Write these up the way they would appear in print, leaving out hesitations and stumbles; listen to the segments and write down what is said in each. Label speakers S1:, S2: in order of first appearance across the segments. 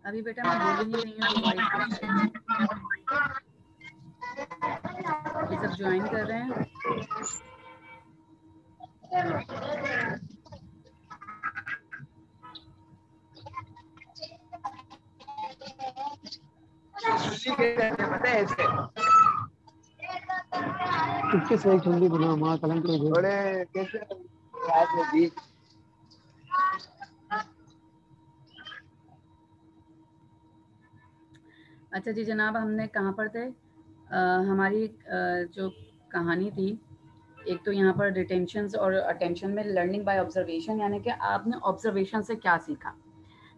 S1: अभी बेटा मैं बोल ही नहीं रही हूँ, ये सब ज्वाइन कर रहे हैं।
S2: से एक ठंडी बना मां कलम के
S3: बड़े कैसे रात में भी
S1: अच्छा जी जनाब, हमने कहाँ पर थे? हमारी जो कहानी थी, एक तो यहाँ पर रिटेंशन और अटेंशन में लर्निंग बाय ऑब्जर्वेशन, यानी कि आपने ऑब्जर्वेशन से क्या सीखा।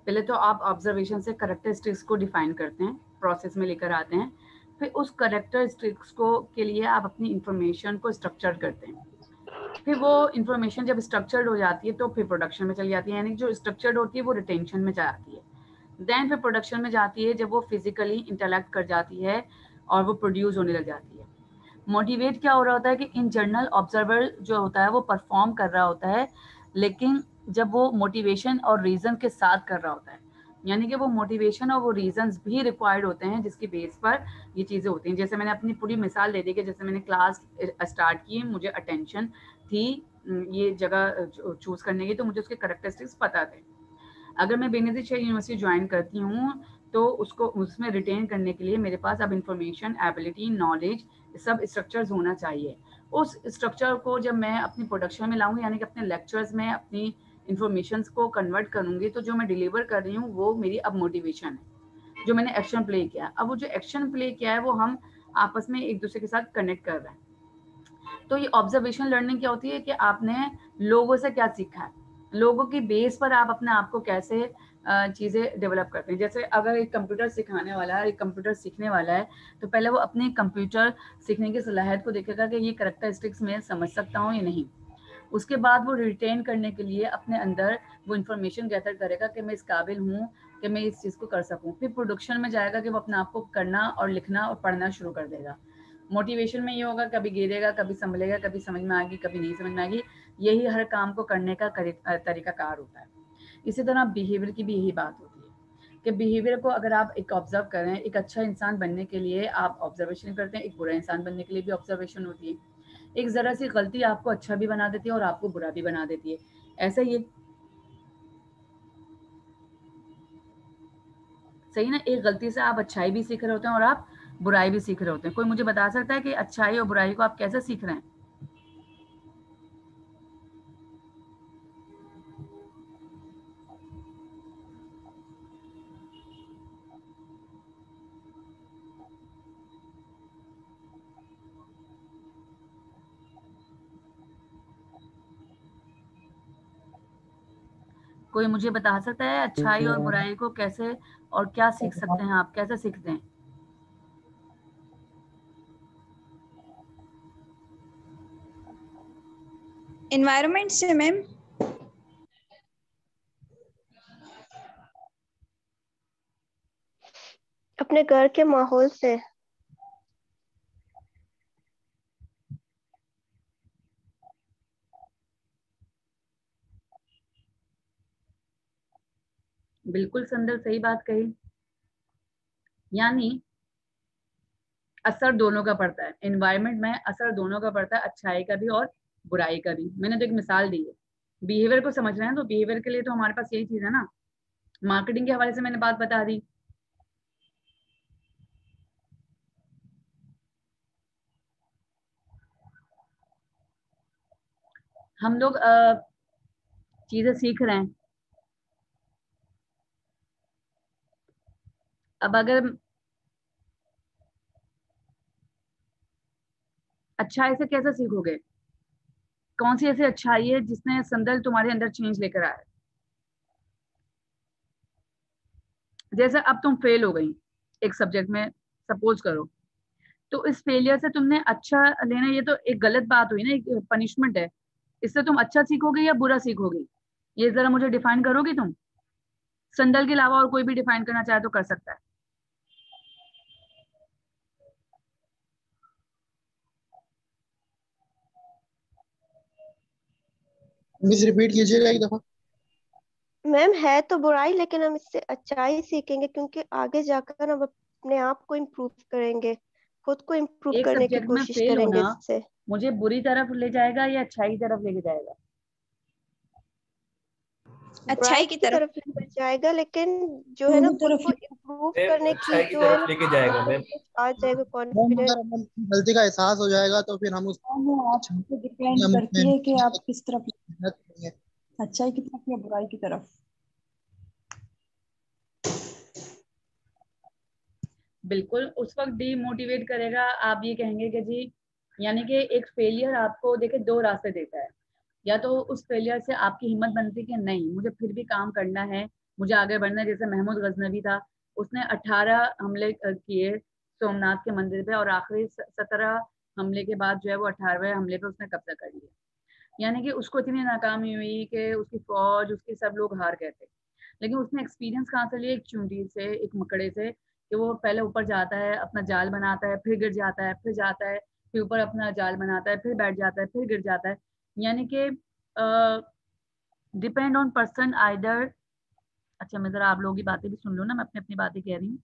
S1: पहले तो आप ऑब्जर्वेशन से करेक्टरिस्टिक्स को डिफाइन करते हैं, प्रोसेस में लेकर आते हैं, फिर उस करेक्टरिस्टिक्स को के लिए आप अपनी इंफॉर्मेशन को स्ट्रक्चर करते हैं। फिर वो इंफॉर्मेशन जब स्ट्रक्चर्ड हो जाती है तो फिर प्रोडक्शन में चली जाती है, यानी जो स्ट्रक्चर्ड होती है वो रिटेंशन में जाती है, देन फिर प्रोडक्शन में जाती है जब वो फिजिकली इंटरैक्ट कर जाती है और वो प्रोड्यूस होने लग जाती है। मोटिवेट क्या हो रहा होता है कि इन जनरल ऑब्जर्वर जो होता है वो परफॉर्म कर रहा होता है, लेकिन जब वो मोटिवेशन और रीजन के साथ कर रहा होता है, यानी कि वो मोटिवेशन और वो रीजंस भी रिक्वायर्ड होते हैं जिसकी बेस पर ये चीज़ें होती हैं। जैसे मैंने अपनी पूरी मिसाल दे दी कि जैसे मैंने क्लास स्टार्ट की, मुझे अटेंशन थी ये जगह चूज करने की, तो मुझे उसके करेक्टरिस्टिक्स पता थे। अगर मैं बेनज़ीर शेख यूनिवर्सिटी ज्वाइन करती हूँ तो उसको उसमें रिटेन करने के लिए मेरे पास अब इंफॉर्मेशन, एबिलिटी, नॉलेज, सब स्ट्रक्चर्स होना चाहिए। उस स्ट्रक्चर को जब मैं अपनी प्रोडक्शन में लाऊंगी, यानी कि अपने लेक्चर्स में अपनी इंफॉर्मेशन को कन्वर्ट करूंगी, तो जो मैं डिलीवर कर रही हूँ वो मेरी अब मोटिवेशन है, जो मैंने एक्शन प्ले किया। अब वो जो एक्शन प्ले किया है वो हम आपस में एक दूसरे के साथ कनेक्ट कर रहे हैं। तो ये ऑब्जर्वेशन लर्निंग क्या होती है कि आपने लोगों से क्या सीखा है, लोगों की बेस पर आप अपने आप को कैसे चीज़ें डेवलप करते हैं। जैसे अगर एक कंप्यूटर सिखाने वाला है, एक कंप्यूटर सीखने वाला है, तो पहले वो अपने कंप्यूटर सीखने की सलाहियत को देखेगा कि ये करेक्टरिस्टिक्स मैं समझ सकता हूँ या नहीं। उसके बाद वो रिटेन करने के लिए अपने अंदर वो इन्फॉर्मेशन गैदर करेगा कि मैं इस काबिल हूँ कि मैं इस चीज़ को कर सकूँ। फिर प्रोडक्शन में जाएगा कि वो अपने आप को करना और लिखना और पढ़ना शुरू कर देगा। मोटिवेशन में ये होगा, कभी गिरेगा, कभी संभलेगा, कभी समझ में आएगी, कभी नहीं समझ में आएगी। यही हर काम को करने का तरीकाकार होता है। इसी तरह बिहेवियर की भी यही बात होती है कि बिहेवियर को अगर आप एक ऑब्जर्व करें, एक अच्छा इंसान बनने के लिए आप ऑब्जर्वेशन करते हैं, एक बुरा इंसान बनने के लिए भी ऑब्जर्वेशन होती है। एक ज़रा सी गलती आपको अच्छा भी बना देती है और आपको बुरा भी बना देती है। ऐसा ही सही ना, एक गलती से आप अच्छाई भी सीख रहे होते हैं और आप बुराई भी सीख रहे होते हैं। कोई मुझे बता सकता है कि अच्छाई और बुराई को आप कैसे सीख रहे हैं? कोई मुझे बता सकता है अच्छाई और बुराई को कैसे और क्या सीख सकते हैं, आप कैसे सीखते हैं?
S4: एनवायरनमेंट से मैम।
S5: अपने घर के माहौल से।
S1: बिल्कुल संदर, सही बात कही। यानी असर दोनों का पड़ता है, एनवायरनमेंट में असर दोनों का पड़ता है, अच्छाई का भी और बुराई का भी। मैंने तो एक मिसाल दी है। बिहेवियर को समझ रहे हैं तो बिहेवियर के लिए तो हमारे पास यही चीज है ना, मार्केटिंग के हवाले से मैंने बात बता दी। हम लोग चीजें सीख रहे हैं। अब अगर अच्छाई से कैसे सीखोगे? कौन सी ऐसी अच्छाई है जिसने संदल तुम्हारे अंदर चेंज लेकर आया? जैसे अब तुम फेल हो गई एक सब्जेक्ट में, सपोज करो, तो इस फेलियर से तुमने अच्छा लेना, ये तो एक गलत बात हुई ना, एक पनिशमेंट है। इससे तुम अच्छा सीखोगे या बुरा सीखोगे, ये जरा मुझे डिफाइन करोगी तुम? संदल के अलावा और कोई भी डिफाइन करना चाहे तो कर सकता है।
S2: मिस रिपीट कीजिएगा एक दफा।
S5: मैम है तो बुराई, लेकिन हम इससे अच्छाई सीखेंगे, क्योंकि आगे जाकर हम अपने आप को इम्प्रूव करेंगे, खुद को इम्प्रूव
S1: एक
S5: करने की
S1: सब्जेक्ट में
S5: कोशिश
S1: फेल
S5: करेंगे
S1: होना
S5: इससे।
S1: मुझे बुरी तरफ ले जाएगा या अच्छाई की तरफ लेके जाएगा?
S5: बुराई
S4: अच्छाई की
S5: की
S4: तरफ।
S5: तरफ ले जाएगा, लेकिन जो है ना,
S4: दोनों
S5: खुद
S4: तरफ
S5: को
S4: ही।
S5: इम्प्रूव
S6: मैम
S5: करने की
S6: अच्छाई की
S5: जो है
S6: तरफ
S5: ना,
S6: लेके
S5: खुद
S6: जाएगा
S5: में
S6: मैम।
S5: कुछ आ जाएगा
S2: मैम
S5: कॉन्फिडेंस।
S2: अगर हमें गलती का एहसास हो जाएगा तो फिर हम उस
S4: वो
S2: अच्छा
S4: आप पे डिपेंड
S2: हम उसमें
S4: करती है कि आप
S2: मेहनत
S4: किस तरफ,
S2: करेंगे।
S4: अच्छाई की तरफ या बुराई की तरफ।
S1: बिल्कुल उस वक्त डीमोटिवेट करेगा। आप ये कहेंगे कि जी, यानी कि एक फेलियर आपको देखे दो रास्ते देता है। या तो उस फेलियर से आपकी हिम्मत बनती है कि नहीं, मुझे फिर भी काम करना है, मुझे आगे बढ़ना है। जैसे महमूद गजनवी था, उसने 18 हमले किए सोमनाथ के मंदिर पे, और आखिरी 17 हमले के बाद जो है वो 18वें हमले पे उसने कब्जा कर लिया। यानी कि उसको इतनी नाकामी हुई कि उसकी फौज, उसके सब लोग हार गए थे। लेकिन उसने एक्सपीरियंस कहाँ से लिया? एक चूंटी से, एक मकड़े से, कि वो पहले ऊपर जाता है, अपना जाल बनाता है, फिर गिर जाता है, फिर जाता है, फिर ऊपर अपना जाल बनाता है, फिर बैठ जाता है, फिर गिर जाता है। यानी कि डिपेंड ऑन पर्सन आइदर। अच्छा, मैं जरा आप लोगों की बातें भी सुन लूँ ना, मैं अपनी अपनी बातें कह रही हूँ।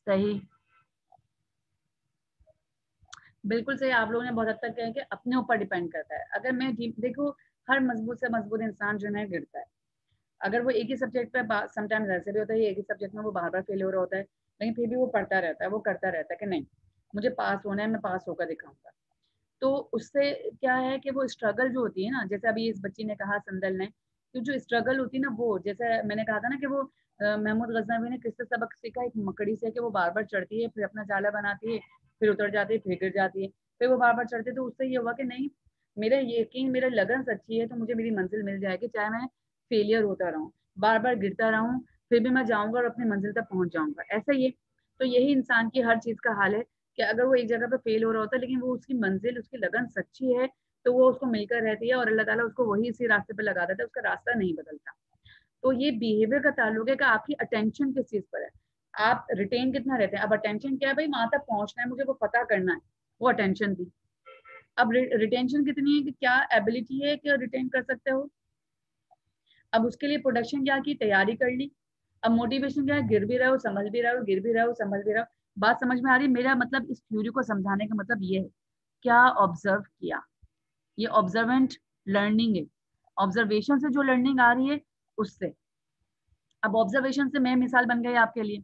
S1: सही, बिल्कुल सही। आप लोगों ने बहुत हद तक कहा कि अपने ऊपर डिपेंड करता है। अगर मैं देखो, हर मजबूत से मजबूत इंसान जो है गिरता है। अगर वो एक ही सब्जेक्ट पे, समटाइम्स ऐसे भी होता है एक ही सब्जेक्ट में वो बार बार फेल हो रहा होता है, लेकिन फिर भी वो पढ़ता रहता है, वो करता रहता है कि नहीं, मुझे पास होना है, मैं पास होकर दिखाऊंगा। तो उससे क्या है कि वो स्ट्रगल जो होती है ना, जैसे अभी इस बच्ची ने कहा, संदल ने, तो जो स्ट्रगल होती है ना, वो जैसे मैंने कहा था ना कि वो महमूद गजनवी ने किससे सबक सीखा? एक मकड़ी से, कि वो बार बार चढ़ती है, फिर अपना जाला बनाती है, फिर उतर जाती है, फिर गिर जाती है, फिर वो बार बार चढ़ती है। तो उससे ये हुआ कि नहीं, मेरा यकीन, मेरा लगन सच्ची है, तो मुझे मेरी मंजिल मिल जाएगी, चाहे मैं फेलियर होता रहूँ, बार बार गिरता रहूँ, फिर भी मैं जाऊंगा और अपनी मंजिल तक पहुंच जाऊंगा। ऐसा ही है। तो यही इंसान की हर चीज का हाल है, कि अगर वो एक जगह पे फेल हो रहा होता है, लेकिन वो उसकी मंजिल, उसकी लगन सच्ची है, तो वो उसको मिलकर रहती है, और अल्लाह ताला उसको वही इसी रास्ते पे लगा देता है, उसका रास्ता नहीं बदलता। तो ये बिहेवियर का ताल्लुक है कि आपकी अटेंशन किस चीज पर है, आप रिटेन कितना रहते हैं। अब अटेंशन क्या है भाई? वहां तक पहुंचना है, मुझे वो पता करना है, वो अटेंशन थी। अब रिटेंशन कितनी है, कि क्या एबिलिटी है कि रिटेन कर सकते हो। अब उसके लिए प्रोडक्शन क्या की, तैयारी कर ली। अब मोटिवेशन क्या है? गिर भी रहे हो, संभल भी रहे हो, गिर भी रहे हो, संभल भी रहे हो। बात समझ में आ रही है? मेरा मतलब इस थ्योरी को समझाने का मतलब ये है, क्या ऑब्जर्व किया, ये ऑब्जर्वेंट लर्निंग है। ऑब्जर्वेशन से जो लर्निंग आ रही है, उससे। अब ऑब्जर्वेशन से मैं मिसाल बन गई आपके लिए,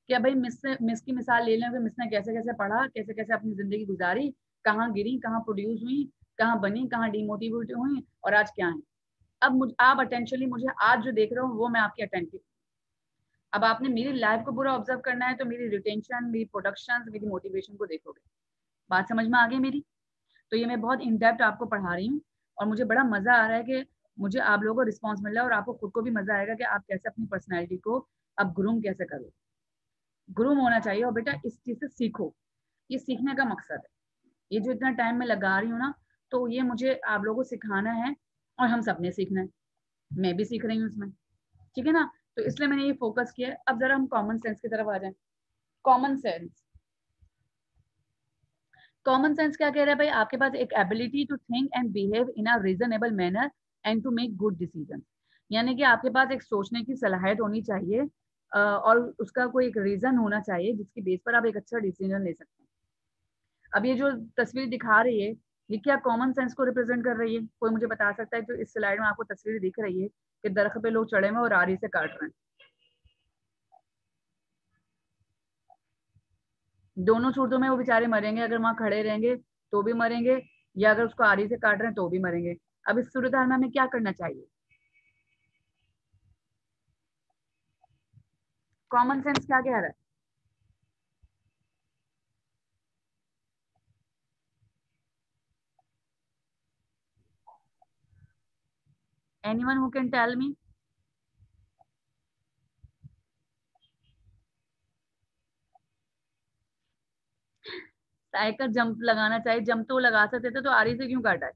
S1: क्या भाई, मिस की मिसाल ले लें कि मिस ने कैसे कैसे पढ़ा, कैसे कैसे अपनी जिंदगी गुजारी, कहाँ गिरी, कहाँ प्रोड्यूस हुई, कहाँ बनी, कहाँ डिमोटिवेट हुई, और आज क्या है। अब आप अटेंशनली मुझे आज जो देख रहे हो, वो मैं आपकी अटेंटिव। अब आपने मेरी लाइफ को पूरा ऑब्जर्व करना है, तो मेरी रिटेंशन, मेरी प्रोडक्शन, मेरी मोटिवेशन को देखोगे। बात समझ में आ गई मेरी? तो ये मैं बहुत इन डेप्थ आपको पढ़ा रही हूँ, और मुझे बड़ा मजा आ रहा है कि मुझे आप लोगों को रिस्पॉन्स मिल रहा है, और आपको खुद को भी मजा आएगा कि आप कैसे अपनी पर्सनैलिटी को अब ग्रूम कैसे करो। ग्रूम होना चाहिए, और बेटा इस चीज से सीखो, ये सीखने का मकसद है। ये जो इतना टाइम मैं लगा रही हूँ ना, तो ये मुझे आप लोगों को सिखाना है, और हम सब ने सीखना है। मैं भी सीख रही हूँ इसमें, ठीक है ना? तो इसलिए मैंने ये फोकस किया है। अब जरा हम कॉमन सेंस की तरफ आ जाए। कॉमन सेंस, कॉमन सेंस क्या कह रहा है भाई? आपके पास एक ability to think and behave in a reasonable manner and to make good decision. यानी कि आपके पास एक सोचने की सलाहियत होनी चाहिए, और उसका कोई एक रीजन होना चाहिए जिसकी बेस पर आप एक अच्छा डिसीजन ले सकते हैं। अब ये जो तस्वीर दिखा रही है, ये क्या कॉमन सेंस को रिप्रेजेंट कर रही है? कोई मुझे बता सकता है? जो इस स्लाइड में आपको तस्वीर दिख रही है कि दरख्त पे लोग चढ़े हुए और आरी से काट रहे हैं, दोनों सूरतों में वो बेचारे मरेंगे। अगर वहां खड़े रहेंगे तो भी मरेंगे, या अगर उसको आरी से काट रहे हैं तो भी मरेंगे। अब इस सूरत हाल में हमें क्या करना चाहिए? कॉमन सेंस क्या कह रहा है? Anyone who can tell me? Cycle jump लगाना चाहिए, जंप तो वो लगा सकते थे, तो आरी से क्यों काटा है?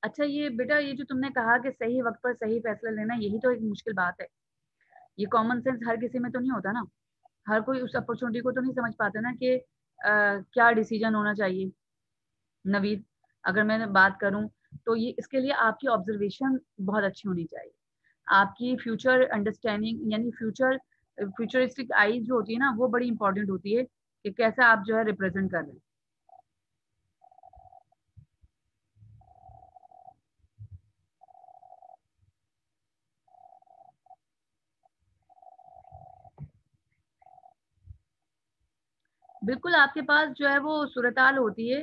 S1: अच्छा ये बेटा, ये जो तुमने कहा कि सही वक्त पर सही फैसला लेना, यही तो एक मुश्किल बात है। ये कॉमन सेंस हर किसी में तो नहीं होता ना, हर कोई उस अपॉर्चुनिटी को तो नहीं समझ पाता ना कि क्या डिसीजन होना चाहिए। नवीद, अगर मैं बात करूं तो ये इसके लिए आपकी ऑब्जर्वेशन बहुत अच्छी होनी चाहिए, आपकी फ्यूचर अंडरस्टैंडिंग यानी फ्यूचरिस्टिक आईज जो होती है ना, वो बड़ी इंपॉर्टेंट होती है कि कैसे आप जो है रिप्रेजेंट कर रहे हैं। बिल्कुल आपके पास जो है वो सूरत हाल होती है,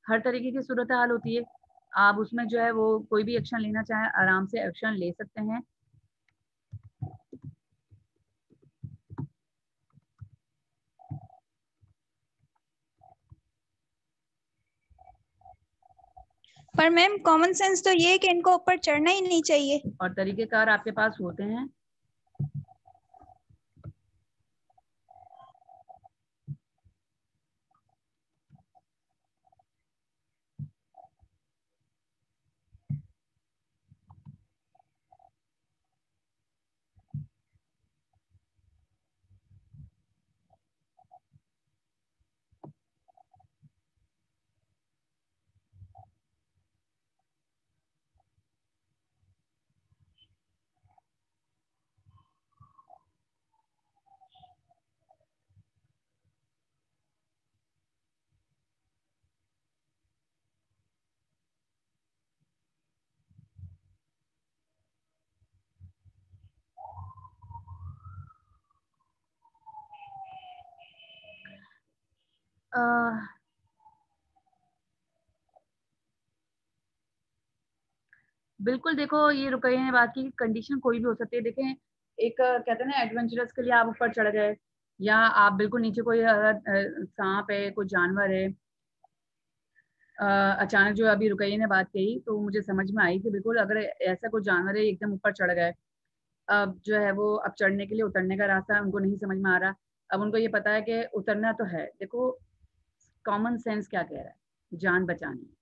S1: हर तरीके की सूरत हाल होती है, आप उसमें जो है वो कोई भी एक्शन लेना चाहें आराम से एक्शन ले सकते हैं।
S6: पर मैम कॉमन सेंस तो ये है कि इनको ऊपर चढ़ना ही नहीं चाहिए।
S1: और तरीकेकार आपके पास होते हैं। बिल्कुल देखो, ये रुकैया ने बात की कंडीशन कोई भी हो सकती है। देखें, एक कहते हैं ना एडवेंचरस के लिए आप ऊपर चढ़ गए, या आप बिल्कुल नीचे कोई सांप है, कोई जानवर है, अचानक जो अभी रुकैया ने बात कही तो मुझे समझ में आई कि बिल्कुल अगर ऐसा कोई जानवर है एकदम ऊपर चढ़ गए, अब जो है वो अब चढ़ने के लिए उतरने का रास्ता उनको नहीं समझ में आ रहा। अब उनको ये पता है कि उतरना तो है। देखो कॉमन सेंस क्या कह रहा है, जान बचानी है।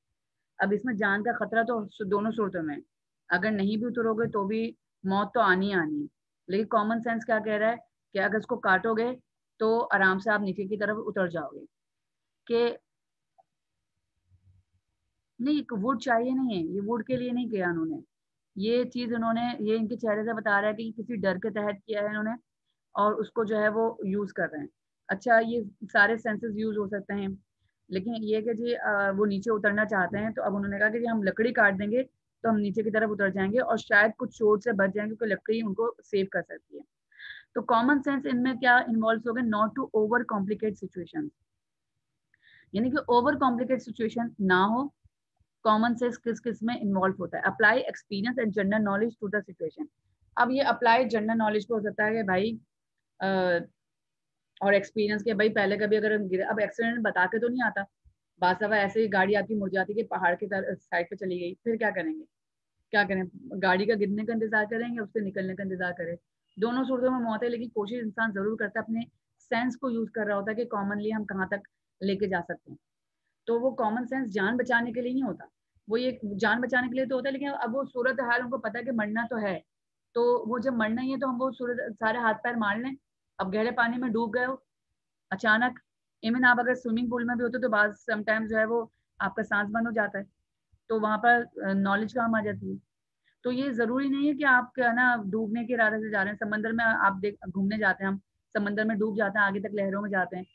S1: अब इसमें जान का खतरा तो दोनों सूरतों में है, अगर नहीं भी उतरोगे तो भी मौत तो आनी ही आनी है। लेकिन कॉमन सेंस क्या कह रहा है कि अगर इसको काटोगे तो आराम से आप नीचे की तरफ उतर जाओगे। कि नहीं, वुड चाहिए नहीं है, ये वुड के लिए नहीं किया उन्होंने, ये चीज उन्होंने, ये इनके चेहरे से बता रहा है कि किसी डर के तहत किया है इन्होंने, और उसको जो है वो यूज कर रहे हैं। अच्छा ये सारे सेंसेस यूज हो सकते हैं, लेकिन ये कि जी वो नीचे उतरना चाहते हैं, तो अब उन्होंने कहा कि जी हम लकड़ी काट देंगे तो हम नीचे की तरफ उतर जाएंगे और शायद कुछ चोट से बच जाएंगे, क्योंकि लकड़ी उनको सेव कर सकती है। तो कॉमन सेंस इनमें क्या इन्वॉल्व हो गए, not to over complicate situation, यानी कि ओवर कॉम्प्लिकेट सिचुएशन ना हो। कॉमन सेंस किस किस में इन्वॉल्व होता है, apply experience and general knowledge to the situation. अब ये अप्लाई जनरल नॉलेज पे हो सकता है कि भाई और एक्सपीरियंस के भाई पहले कभी अगर हम गिरे, अब एक्सीडेंट बता के तो नहीं आता, बात सब ऐसे ही गाड़ी आपकी मुड़ जाती है कि पहाड़ की तरफ साइड पे चली गई, फिर क्या करेंगे? क्या करें, गाड़ी का गिरने का इंतजार करेंगे, उससे निकलने का इंतजार करें? दोनों सूरतों में मौत है, लेकिन कोशिश इंसान जरूर करता है, अपने सेंस को यूज कर रहा होता है कि कॉमनली हम कहाँ तक लेके जा सकते हैं। तो वो कॉमन सेंस जान बचाने के लिए नहीं होता, वो ये जान बचाने के लिए तो होता है, लेकिन अब वो सूरत हाल उनको पता है कि मरना तो है, तो वो जब मरना ही है तो हम वो सूरत सारे हाथ पैर मार लें। अब गहरे पानी में डूब गए हो अचानक, इवन आप अगर स्विमिंग पूल में भी होते तो बाद समटाइम्स जो है वो आपका सांस बंद हो जाता है, तो वहां पर नॉलेज काम आ जाती है। तो ये जरूरी नहीं है कि आप क्या ना डूबने के इरादे से जा रहे हैं समंदर में, आप देख घूमने जाते हैं, हम समंदर में डूब जाते हैं, आगे तक लहरों में जाते हैं,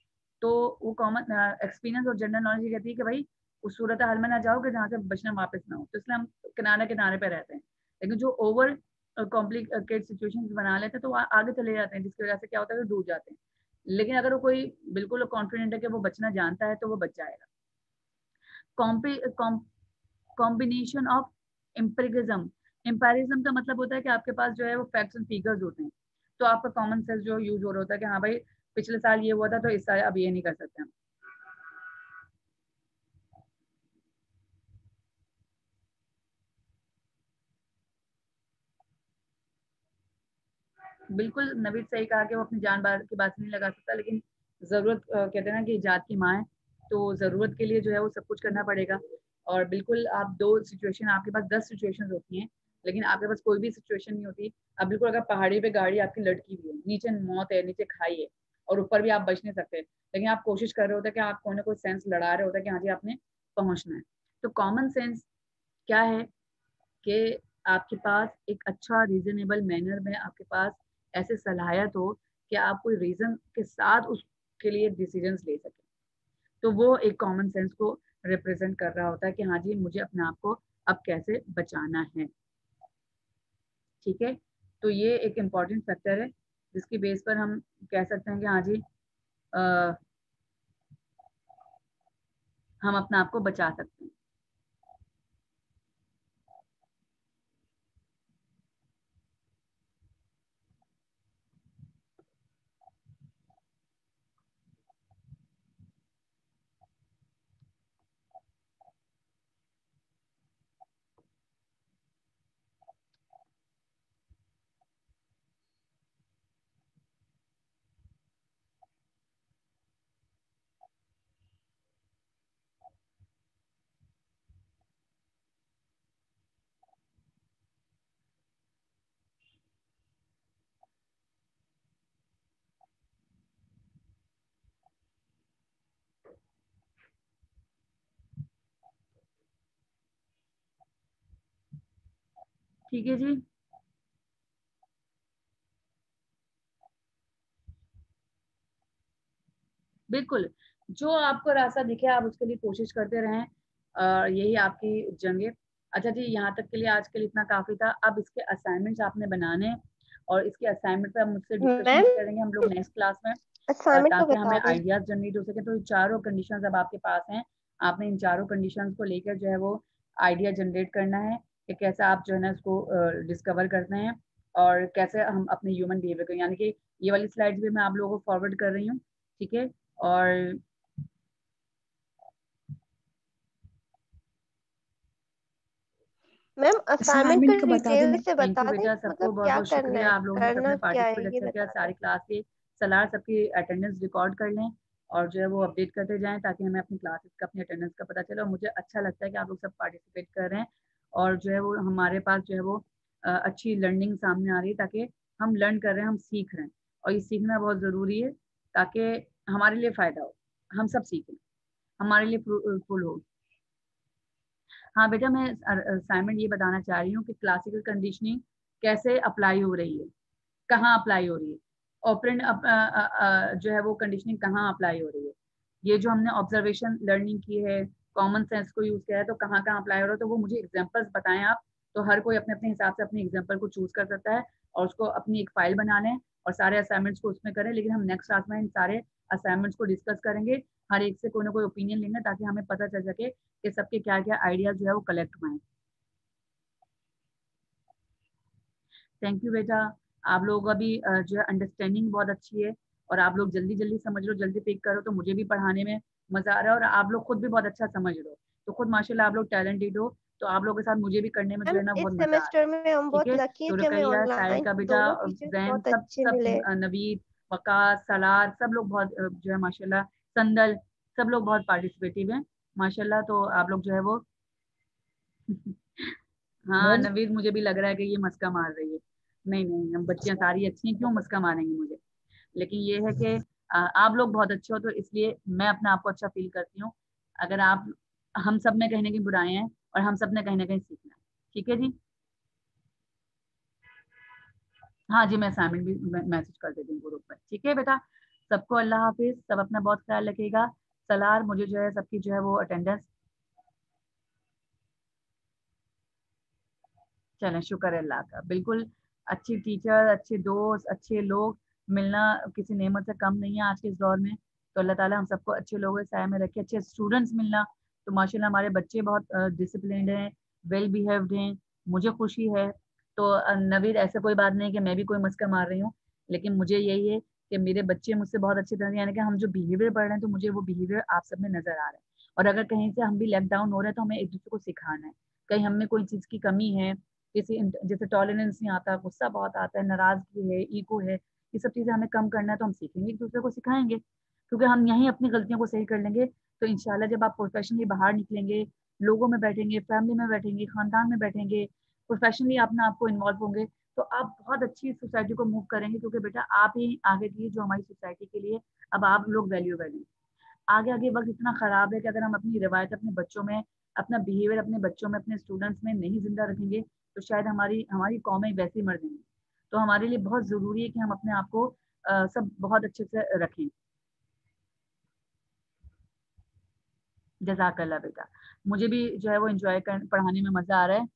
S1: तो वो कॉमन एक्सपीरियंस और जनरल नॉलेज ये कहती है कि भाई उस सूरत हाल में ना जाओ कि जहाँ से बचना वापस ना हो, तो इसलिए हम किनारे किनारे पे रहते हैं। लेकिन जो ओवर कॉम्प्लिकेटेड सिचुएशंस बना लेते हैं तो आगे चले जाते हैं, जिसकी वजह से क्या होता है कि डूब जाते हैं। लेकिन अगर वो कोई बिल्कुल कॉन्फिडेंट है कि वो बचना जानता है तो वो बच जाएगा। कॉम्बिनेशन ऑफ एम्पेरिज्म का मतलब होता है कि आपके पास जो है वो फैक्ट्स एंड फिगर्स होते हैं, तो आपका कॉमन सेंस जो यूज हो रहा होता है कि हाँ भाई पिछले साल ये हुआ था तो इस साल अब ये नहीं कर सकते हम। बिल्कुल नवीद सही कहा कि वो अपनी जान बार की बात नहीं लगा सकता, लेकिन जरूरत कहते हैं ना कि जात की माँ है, तो जरूरत के लिए जो है वो सब कुछ करना पड़ेगा। और बिल्कुल आप दो सिचुएशन, आपके पास 10 सिचुएशन होती हैं लेकिन आपके पास कोई भी सिचुएशन नहीं होती। अब बिल्कुल अगर पहाड़ी पे गाड़ी आपकी लटकी हुई है, नीचे मौत है, नीचे खाई है और ऊपर भी आप बच नहीं सकते, लेकिन आप कोशिश कर रहे होते कि आप कोई ना कोई सेंस लड़ा रहे होते कि हाँ जी आपने पहुंचना है। तो कॉमन सेंस क्या है कि आपके पास एक अच्छा रीजनेबल मैनर में आपके पास ऐसे सलाहियत हो कि आप कोई रीजन के साथ उसके लिए डिसीजंस ले सकें, तो वो एक कॉमन सेंस को रिप्रेजेंट कर रहा होता है कि हाँ जी मुझे अपने आप को अब कैसे बचाना है। ठीक है, तो ये एक इम्पॉर्टेंट फैक्टर है जिसकी बेस पर हम कह सकते हैं कि हाँ जी हम अपने आप को बचा सकते हैं। ठीक है जी, बिल्कुल जो आपको रास्ता दिखे आप उसके लिए कोशिश करते रहें, यही आपकी जंग है। अच्छा जी, यहाँ तक के लिए आज के लिए इतना काफी था। अब इसके असाइनमेंट्स आपने बनाने हैं और इसके असाइनमेंट पे हम मुझसे डिस्कशन
S5: मैम
S1: करेंगे हम लोग नेक्स्ट क्लास में,
S5: असाइनमेंट तो
S1: ताकि
S5: बता
S1: हमें
S5: दें।
S1: आइडियाज जनरेट हो सके। तो ये चारों कंडीशंस अब आपके पास हैं, आपने इन चारों कंडीशंस को लेकर जो है वो आइडिया जनरेट करना है कि कैसे आप जो है ना इसको डिस्कवर करते हैं और कैसे हम अपने ह्यूमन बिहेवियर को, यानी कि ये वाली स्लाइड्स भी मैं आप लोगों को फॉरवर्ड कर रही हूँ। ठीक है, और
S5: मैम असाइनमेंट को
S4: असाइनमेंट का बता
S5: डिटेल
S4: देना।
S5: से
S1: थैंक
S5: बता
S1: यू
S5: दें,
S1: बेटा,
S5: मतलब
S1: सबको बहुत
S5: क्या
S1: बहुत
S5: करना
S1: शुक्रिया।
S5: है,
S1: आप लोगों ने सबने
S5: करना क्या है
S1: पार्टिसिपेट
S5: ये
S1: अच्छा किया।
S5: बता दें।
S1: सारी क्लास के सलाह सबकी अटेंडेंस रिकॉर्ड कर लें और जो है वो अपडेट करते जाएं ताकि हमें अपनी क्लासेस का अपनी अटेंडेंस का पता चले। और मुझे अच्छा लगता है कि आप लोग सब पार्टिसिपेट कर रहे हैं और जो है वो हमारे पास जो है वो अच्छी लर्निंग सामने आ रही है, ताकि हम लर्न कर रहे हैं, हम सीख रहे हैं और ये सीखना बहुत ज़रूरी है ताकि हमारे लिए फ़ायदा हो, हम सब सीखें, हमारे लिए फ्रूटफुल हो। हाँ बेटा, मैं असाइनमेंट ये बताना चाह रही हूँ कि क्लासिकल कंडीशनिंग कैसे अप्लाई हो रही है, कहाँ अप्लाई हो रही है, ऑपरेंट जो है वो कंडीशनिंग कहाँ अप्लाई हो रही है। ये जो हमने ऑब्जर्वेशन लर्निंग की है, कॉमन सेंस को यूज किया है, तो कहाँ कहाँ अप्लाई हो रहा है, तो वो मुझे एग्जांपल्स बताएं आप। तो हर कोई अपने अपने हिसाब से अपनी एग्जांपल को चूज कर सकता है और उसको अपनी एक फाइल बना लें और सारे असाइनमेंट्स को उसमें करें। लेकिन हम नेक्स्ट क्लास में इन सारे असाइनमेंट्स को डिस्कस करेंगे, हर एक से कोई ना कोई ओपिनियन लेंगे ताकि हमें पता चल सके कि सबके क्या क्या आइडियाज जो है वो कलेक्ट हुए हैं। थैंक यू बेटा, आप लोगों का भी जो है अंडरस्टैंडिंग बहुत अच्छी है और आप लोग जल्दी जल्दी समझ लो, जल्दी पिक करो, तो मुझे भी पढ़ाने में मजा आ रहा है और आप लोग खुद भी बहुत अच्छा समझ रहे हो, तो खुद माशाल्लाह आप लोग टैलेंटेड हो, तो आप लोगों के साथ मुझे भी करने में जो
S5: मैम
S1: है ना
S5: इस
S1: बहुत मजा आ रहा
S5: सेमेस्टर
S1: है।
S5: में हम
S1: ठीक
S5: बहुत
S1: है,
S5: लकी है
S1: तो
S5: कि हमें
S1: रुकैया, साहिल
S5: ऑनलाइन
S1: का बेटा,
S5: दोनों टीचर्स
S1: जैन,
S5: बहुत
S1: सब
S5: अच्छे
S1: सब
S5: मिले।
S1: नवीद, वकास, सलार, सब लोग बहुत जो है माशाल्लाह, संदल, सब लोग बहुत पार्टिसिपेटिव हैं माशाल्लाह। तो आप लोग जो है वो हाँ
S2: मैम
S1: नवीद, मुझे भी लग रहा है कि ये मस्का मार रही है। नहीं नहीं, हम बच्चियां सारी अच्छी हैं, क्यों मस्का मारेंगी मुझे। लेकिन ये है कि आप लोग बहुत अच्छे हो तो इसलिए मैं अपने आप को अच्छा फील करती हूँ। अगर आप, हम सब में कहीं ना कहीं बुराई हैं और हम सब ने कहीं ना कहीं सीखना है। ठीक है जी, हाँ जी, मैं असाइनमेंट भी मैसेज कर देती हूँ ग्रुप पर। ठीक है बेटा, सबको अल्लाह हाफिज, सब अपना बहुत ख्याल रखिएगा। सलार, मुझे जो है सबकी जो है वो अटेंडेंस चलें, शुक्र है अल्लाह का। बिल्कुल अच्छी टीचर, अच्छे दोस्त, अच्छे लोग मिलना किसी नेमत से कम नहीं है आज के इस दौर में। तो अल्लाह ताला हम सबको अच्छे लोगों के साए में रखे, अच्छे स्टूडेंट्स मिलना। तो माशाल्लाह हमारे बच्चे बहुत डिसिप्लिन्ड हैं, वेल बिहेव्ड हैं, मुझे खुशी है। तो नवीद, ऐसा कोई बात नहीं कि मैं भी कोई मस्का मार रही हूँ, लेकिन मुझे यही है कि मेरे बच्चे मुझसे बहुत अच्छी तरह, यानी कि हम जो बिहेवियर पढ़ रहे हैं तो मुझे वो बिहेवियर आप सब में नजर आ रहा है। और अगर कहीं से हम भी लेट डाउन हो रहे हैं तो हमें एक दूसरे को सिखाना है। कहीं हम में कोई चीज़ की कमी है, किसी जैसे टॉलरेंस नहीं आता, गुस्सा बहुत आता है, नाराजगी है, ईगो है, ये सब चीज़ें हमें कम करना है, तो हम सीखेंगे, एक दूसरे को सिखाएंगे। क्योंकि हम यहीं अपनी गलतियों को सही कर लेंगे तो इंशाल्लाह जब आप प्रोफेशनली बाहर निकलेंगे, लोगों में बैठेंगे, फैमिली में बैठेंगे, खानदान में बैठेंगे, प्रोफेशनली अपने आप को इन्वॉल्व होंगे, तो आप बहुत अच्छी सोसाइटी को मूव करेंगे। क्योंकि बेटा आप ही आगे की जो हमारी सोसाइटी के लिए अब आप लोग वैल्यू वैल्यू आगे आगे वक्त इतना खराब है कि अगर हम अपनी रिवायत अपने बच्चों में, अपना बिहेवियर अपने बच्चों में, अपने स्टूडेंट्स में नहीं जिंदा रखेंगे तो शायद हमारी हमारी कौमें वैसी मर जाएंगी। तो हमारे लिए बहुत जरूरी है कि हम अपने आप को सब बहुत अच्छे से रखें। जज़ाकल्लाह बेटा, मुझे भी जो है वो एंजॉय कर पढ़ाने में मजा आ रहा है।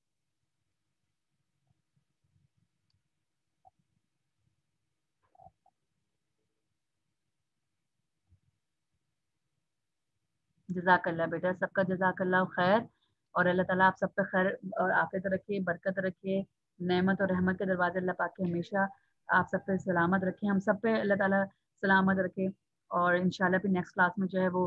S1: जज़ाकल्लाह बेटा, सबका जज़ाकल्लाह खैर। और अल्लाह ताला आप सब पे खैर और आफियत रखे, बरकत रखे, नेमत और रहमत के दरवाजे अल्लाह पाक के हमेशा आप सब पे सलामत रखे, हम सब पे अल्लाह ताला सलामत रखे। और इंशाल्लाह फिर नेक्स्ट क्लास में जो है वो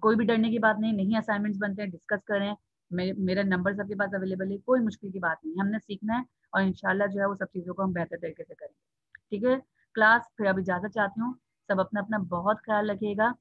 S1: कोई भी डरने की बात नहीं, नहीं असाइनमेंट्स बनते हैं, डिस्कस करें। मेरा नंबर सबके पास अवेलेबल है, कोई मुश्किल की बात नहीं, हमने सीखना है और इंशाल्लाह जो है वो सब चीज़ों को हम बेहतर तरीके से करेंगे। ठीक है क्लास, फिर अब इजाज़त चाहती हूँ। सब अपना अपना बहुत ख्याल रखिएगा।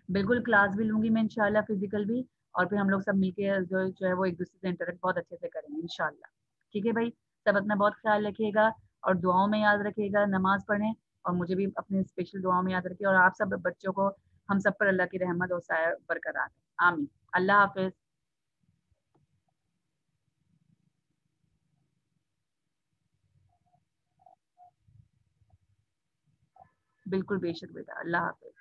S1: बिल्कुल क्लास भी लूंगी मैं इंशाल्लाह, फिजिकल भी। और फिर हम लोग सब मिलके जो है वो एक दूसरे से इंटरेक्ट बहुत अच्छे से करेंगे इंशाल्लाह। ठीक है भाई, सब अपना बहुत ख्याल रखिएगा और दुआओं में याद रखिएगा, नमाज पढ़ें और मुझे भी अपने स्पेशल दुआओं में याद रखिए। और आप सब बच्चों को, हम सब पर अल्लाह की रहमत और साया बरकरार है। आमीन। अल्लाह हाफिज। बिल्कुल बेशक बेटा, अल्लाह हाफिज।